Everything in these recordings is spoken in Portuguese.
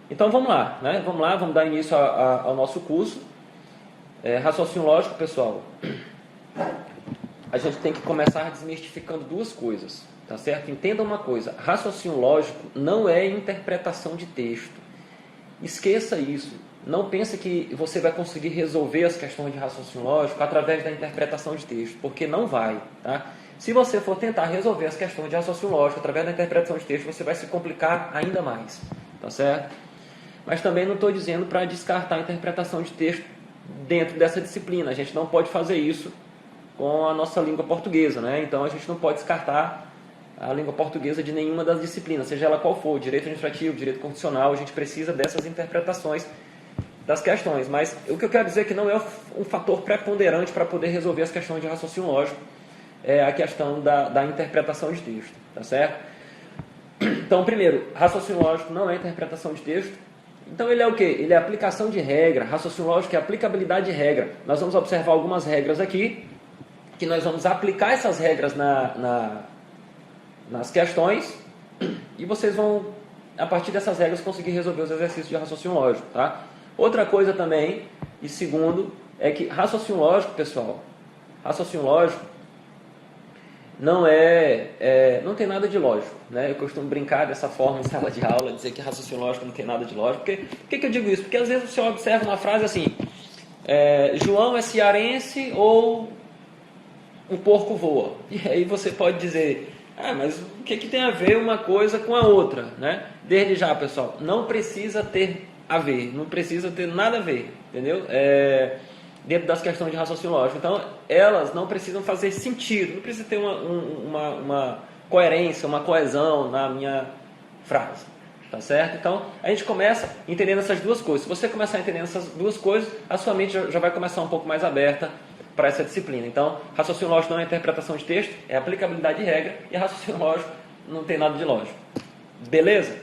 Então vamos lá, né? Vamos dar início ao nosso curso. Raciocínio lógico, pessoal. A gente tem que começar desmistificando duas coisas, tá certo? Entenda uma coisa, raciocínio lógico não é interpretação de texto. Esqueça isso. Não pense que você vai conseguir resolver as questões de raciocínio lógico através da interpretação de texto, porque não vai, tá? Se você for tentar resolver as questões de raciocínio lógico através da interpretação de texto, você vai se complicar ainda mais, tá certo? Mas também não estou dizendo para descartar a interpretação de texto dentro dessa disciplina. A gente não pode fazer isso com a nossa língua portuguesa, né? Então a gente não pode descartar a língua portuguesa de nenhuma das disciplinas, seja ela qual for, direito administrativo, direito constitucional, a gente precisa dessas interpretações das questões. Mas o que eu quero dizer é que não é um fator preponderante para poder resolver as questões de raciocínio lógico, é a questão da interpretação de texto, tá certo? Então, primeiro, raciocínio lógico não é interpretação de texto. Então ele é o quê? Ele é aplicação de regra. Raciocínio lógico é aplicabilidade de regra. Nós vamos observar algumas regras aqui, que nós vamos aplicar essas regras nas questões, e vocês vão, a partir dessas regras, conseguir resolver os exercícios de raciocínio lógico, tá? Outra coisa também, e segundo, é que raciocínio lógico, pessoal, raciocínio lógico não não tem nada de lógico, né? Eu costumo brincar dessa forma em sala de aula, dizer que raciocínio lógico não tem nada de lógico. Por que eu digo isso? Porque às vezes você observa uma frase assim, João é cearense ou um porco voa. E aí você pode dizer, mas o que tem a ver uma coisa com a outra, né? Desde já, pessoal, não precisa ter a ver, não precisa ter nada a ver, entendeu? Dentro das questões de raciocínio lógico. Então, elas não precisam fazer sentido, não precisa ter uma coerência, uma coesão na minha frase, tá certo? Então, a gente começa entendendo essas duas coisas. Se você começar entendendo essas duas coisas, a sua mente já vai começar um pouco mais aberta para essa disciplina. Então, raciocínio lógico não é interpretação de texto, é aplicabilidade de regra, e raciocínio lógico não tem nada de lógico. Beleza?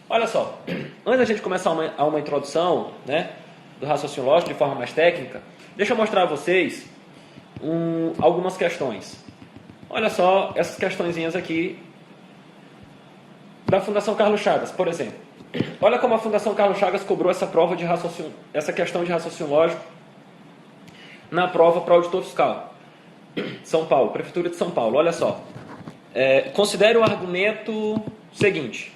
Olha só, antes da gente começar uma introdução, né, do raciocínio lógico de forma mais técnica, deixa eu mostrar a vocês algumas questões. Olha só essas questõezinhas aqui da Fundação Carlos Chagas, por exemplo. Olha como a Fundação Carlos Chagas cobrou essa questão de raciocínio lógico na prova para auditor fiscal. São Paulo, Prefeitura de São Paulo. Olha só. Considere o argumento seguinte.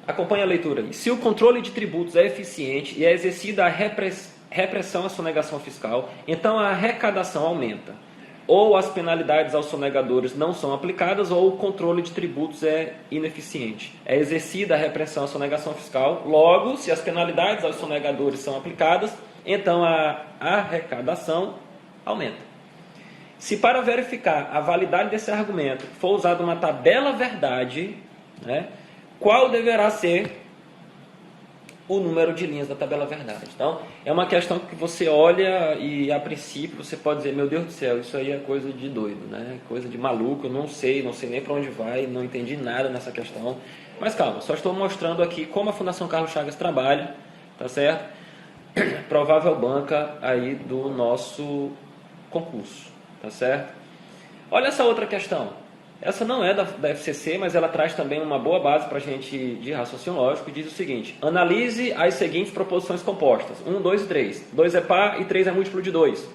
Acompanhe a leitura aí. Se o controle de tributos é eficiente e é exercida a repressão à sonegação fiscal, então a arrecadação aumenta. Ou as penalidades aos sonegadores não são aplicadas, ou o controle de tributos é ineficiente. É exercida a repressão à sonegação fiscal, logo, se as penalidades aos sonegadores são aplicadas, então a arrecadação aumenta. Se para verificar a validade desse argumento for usada uma tabela verdade, né, qual deverá ser o número de linhas da tabela verdade? Então, é uma questão que você olha e, a princípio, você pode dizer, meu Deus do céu, isso aí é coisa de doido, né? Coisa de maluco, eu não sei nem para onde vai, não entendi nada nessa questão. Mas calma, só estou mostrando aqui como a Fundação Carlos Chagas trabalha, tá certo? Provável banca aí do nosso concurso, tá certo? Olha essa outra questão. Essa não é da FCC, mas ela traz também uma boa base para a gente de raciocínio lógico, e diz o seguinte: analise as seguintes proposições compostas, 1, 2 e 3. 2 é par e 3 é múltiplo de 2.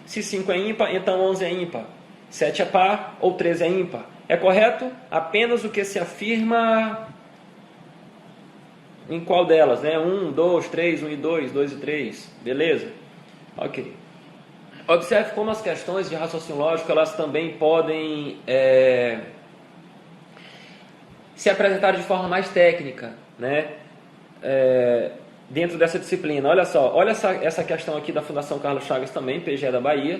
Se 5 é ímpar, então 11 é ímpar. 7 é par ou 13 é ímpar. É correto apenas o que se afirma em qual delas, né? 1, 2, 3, 1 e 2, 2 e 3. Beleza? Ok. Observe como as questões de raciocínio lógico, elas também podem se apresentar de forma mais técnica, né? Dentro dessa disciplina. Olha só, olha essa questão aqui da Fundação Carlos Chagas também, PGE da Bahia.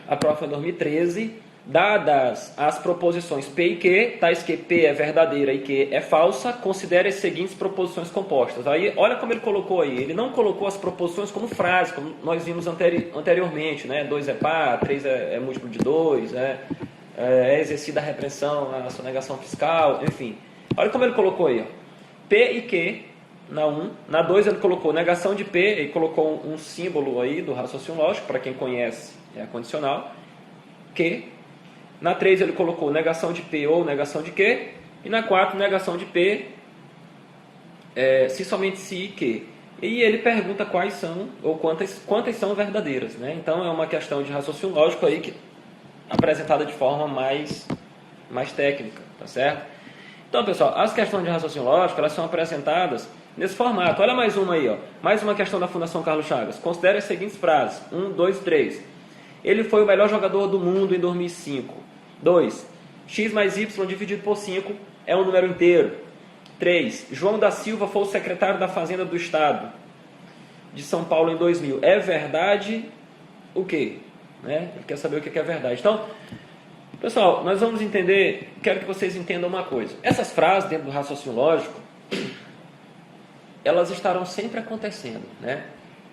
A prova foi em 2013. Dadas as proposições P e Q, tais que P é verdadeira e Q é falsa, considere as seguintes proposições compostas. Aí, olha como ele colocou aí. Ele não colocou as proposições como frase, como nós vimos anteriormente, né? 2 é par, 3 é múltiplo de 2, é exercida a repressão, a sonegação fiscal, enfim. Olha como ele colocou aí, ó. P e Q na 1. Na 2 ele colocou negação de P, ele colocou um símbolo aí do raciocínio lógico, para quem conhece, é a condicional. Q. Na 3 ele colocou negação de P ou negação de Q. E na 4, negação de P se, somente se e que. E ele pergunta quais são, ou quantas são verdadeiras, né? Então é uma questão de raciocínio lógico aí, que apresentada de forma mais técnica, tá certo? Então, pessoal, as questões de raciocínio lógico, elas são apresentadas nesse formato. Olha mais uma aí, ó. Mais uma questão da Fundação Carlos Chagas. Considere as seguintes frases. 1, 2, 3. Ele foi o melhor jogador do mundo em 2005. 2. X mais Y dividido por 5 é um número inteiro. 3. João da Silva foi o secretário da Fazenda do Estado de São Paulo em 2000. É verdade o quê? Né? Ele quer saber o que é verdade. Então, pessoal, nós vamos entender, quero que vocês entendam uma coisa. Essas frases dentro do raciocínio lógico, elas estarão sempre acontecendo, né?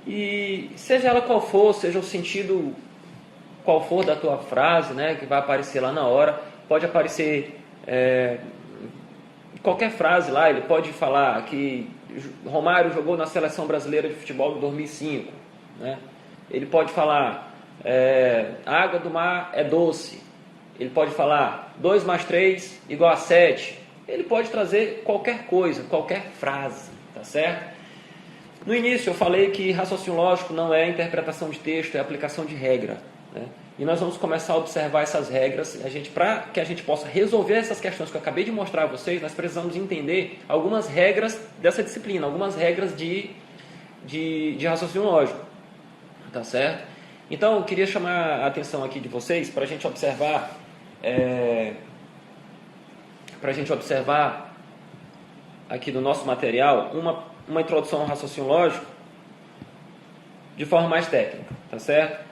E seja ela qual for, seja o sentido qual for da tua frase, né, que vai aparecer lá na hora, pode aparecer qualquer frase lá, ele pode falar que Romário jogou na Seleção Brasileira de Futebol de 2005, né? Ele pode falar a água do mar é doce. Ele pode falar 2 mais 3 igual a 7. Ele pode trazer qualquer coisa, qualquer frase, tá certo? No início eu falei que raciocínio lógico não é interpretação de texto, é aplicação de regra, né? E nós vamos começar a observar essas regras. Para que a gente possa resolver essas questões que eu acabei de mostrar a vocês, nós precisamos entender algumas regras dessa disciplina, algumas regras de raciocínio lógico, tá certo? Então eu queria chamar a atenção aqui de vocês para a gente observar aqui no nosso material uma introdução ao raciocínio lógico de forma mais técnica, tá certo?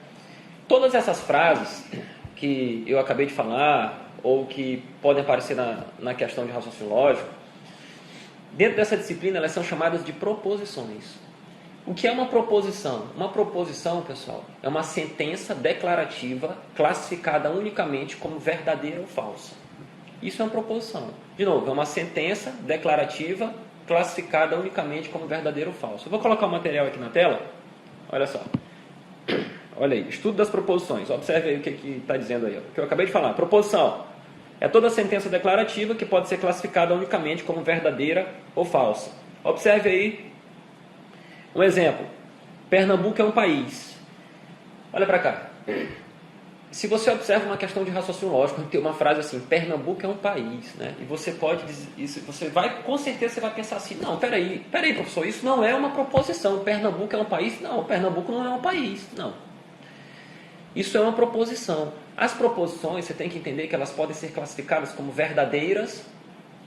Todas essas frases que eu acabei de falar, ou que podem aparecer na questão de raciocínio lógico, dentro dessa disciplina elas são chamadas de proposições. O que é uma proposição? Uma proposição, pessoal, é uma sentença declarativa classificada unicamente como verdadeira ou falsa. Isso é uma proposição. De novo, é uma sentença declarativa classificada unicamente como verdadeira ou falsa. Eu vou colocar o material aqui na tela. Olha só. Olha aí, estudo das proposições. Observe aí o que está dizendo aí. O que eu acabei de falar. Proposição é toda sentença declarativa que pode ser classificada unicamente como verdadeira ou falsa. Observe aí um exemplo. Pernambuco é um país. Olha para cá. Se você observa uma questão de raciocínio lógico, tem uma frase assim, Pernambuco é um país, né? E você pode dizer isso, com certeza você vai pensar assim, não, peraí, professor, isso não é uma proposição. Pernambuco é um país? Não, Pernambuco não é um país, não. Isso é uma proposição. As proposições, você tem que entender que elas podem ser classificadas como verdadeiras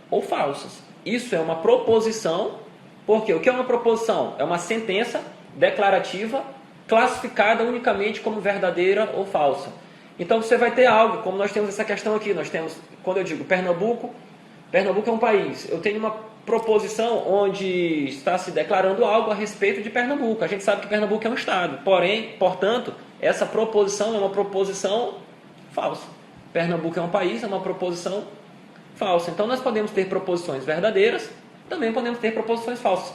ou falsas. Isso é uma proposição, porque o que é uma proposição? É uma sentença declarativa classificada unicamente como verdadeira ou falsa. Então você vai ter algo, como nós temos essa questão aqui, nós temos, quando eu digo Pernambuco é um país, eu tenho uma proposição onde está se declarando algo a respeito de Pernambuco. A gente sabe que Pernambuco é um estado, portanto, essa proposição é uma proposição falsa. Pernambuco é um país, é uma proposição falsa. Então nós podemos ter proposições verdadeiras, também podemos ter proposições falsas.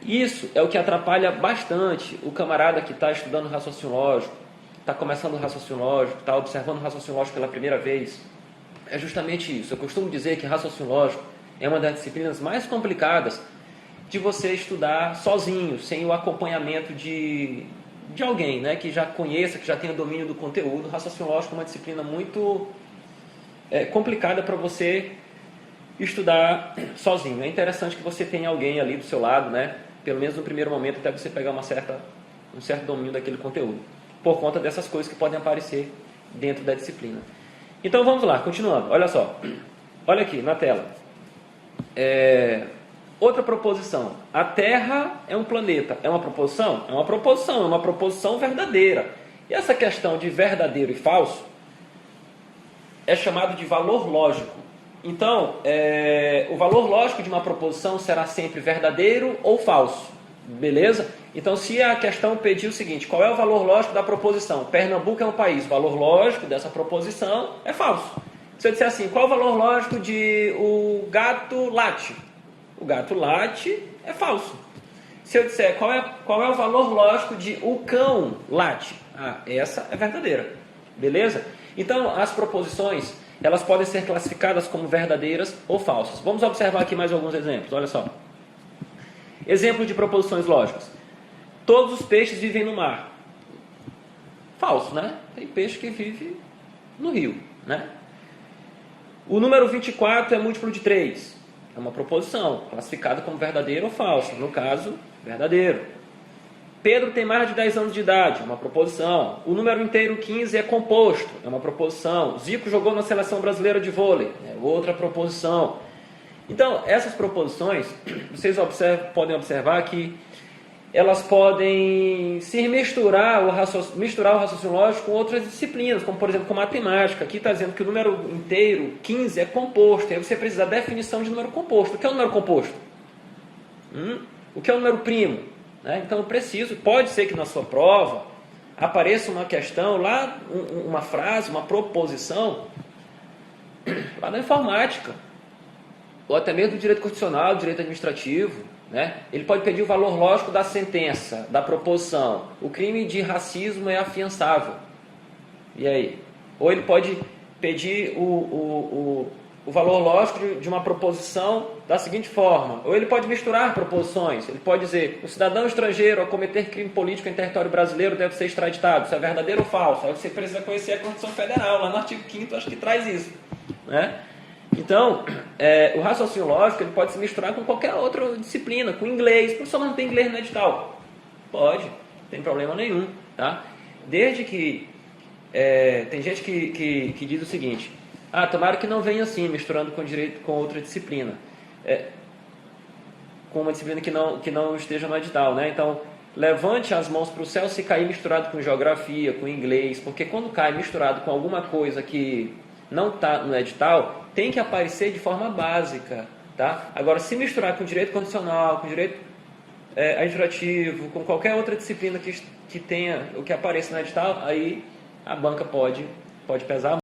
Isso é o que atrapalha bastante o camarada que está estudando raciocínio lógico, está começando o raciocínio lógico, está observando o raciocínio lógico pela primeira vez. É justamente isso. Eu costumo dizer que raciocínio lógico é uma das disciplinas mais complicadas de você estudar sozinho, sem o acompanhamento de alguém, né, que já conheça, que já tenha domínio do conteúdo. Raciocínio lógico é uma disciplina muito complicada para você estudar sozinho. É interessante que você tenha alguém ali do seu lado, né, pelo menos no primeiro momento, até você pegar um certo domínio daquele conteúdo, por conta dessas coisas que podem aparecer dentro da disciplina. Então vamos lá, continuando. Olha só, olha aqui na tela. Outra proposição. A Terra é um planeta. É uma proposição? É uma proposição, é uma proposição verdadeira. E essa questão de verdadeiro e falso é chamado de valor lógico. Então, o valor lógico de uma proposição será sempre verdadeiro ou falso. Beleza? Então, se a questão pedir o seguinte, qual é o valor lógico da proposição? Pernambuco é um país. O valor lógico dessa proposição é falso. Se eu disser assim, qual é o valor lógico de o gato late? O gato late é falso. Se eu disser qual é o valor lógico de o cão late? Essa é verdadeira. Beleza? Então, as proposições, elas podem ser classificadas como verdadeiras ou falsas. Vamos observar aqui mais alguns exemplos, olha só. Exemplo de proposições lógicas. Todos os peixes vivem no mar. Falso, né? Tem peixe que vive no rio, né? O número 24 é múltiplo de 3. É uma proposição, classificada como verdadeira ou falsa. No caso, verdadeiro. Pedro tem mais de 10 anos de idade, é uma proposição. O número inteiro 15 é composto, é uma proposição. Zico jogou na seleção brasileira de vôlei, é outra proposição. Então, essas proposições, vocês podem observar que elas podem se misturar o raciocínio lógico com outras disciplinas, como por exemplo com matemática. Aqui está dizendo que o número inteiro, 15, é composto. Aí você precisa da definição de número composto. O que é o número composto? O que é o número primo? Né? Então eu preciso, pode ser que na sua prova apareça uma questão lá, uma frase, uma proposição, lá na informática, ou até mesmo do direito constitucional, do direito administrativo. Né? Ele pode pedir o valor lógico da sentença, da proposição. O crime de racismo é afiançável. E aí? Ou ele pode pedir o valor lógico de uma proposição da seguinte forma. Ou ele pode misturar proposições. Ele pode dizer, o cidadão estrangeiro ao cometer crime político em território brasileiro deve ser extraditado. Isso é verdadeiro ou falso? Aí você precisa conhecer a Constituição Federal. Lá no artigo 5º acho que traz isso. Né? Então, o raciocínio lógico ele pode se misturar com qualquer outra disciplina, com inglês. Por isso não tem inglês no edital. Pode, não tem problema nenhum. Tá? Desde que... tem gente que diz o seguinte, tomara que não venha assim, misturando com direito com outra disciplina. Com uma disciplina que não esteja no edital. Né? Então, levante as mãos para o céu se cair misturado com geografia, com inglês, porque quando cai misturado com alguma coisa que não está no edital, tem que aparecer de forma básica. Tá? Agora, se misturar com direito constitucional, com direito administrativo, com qualquer outra disciplina que tenha o que apareça no edital, aí a banca pode pesar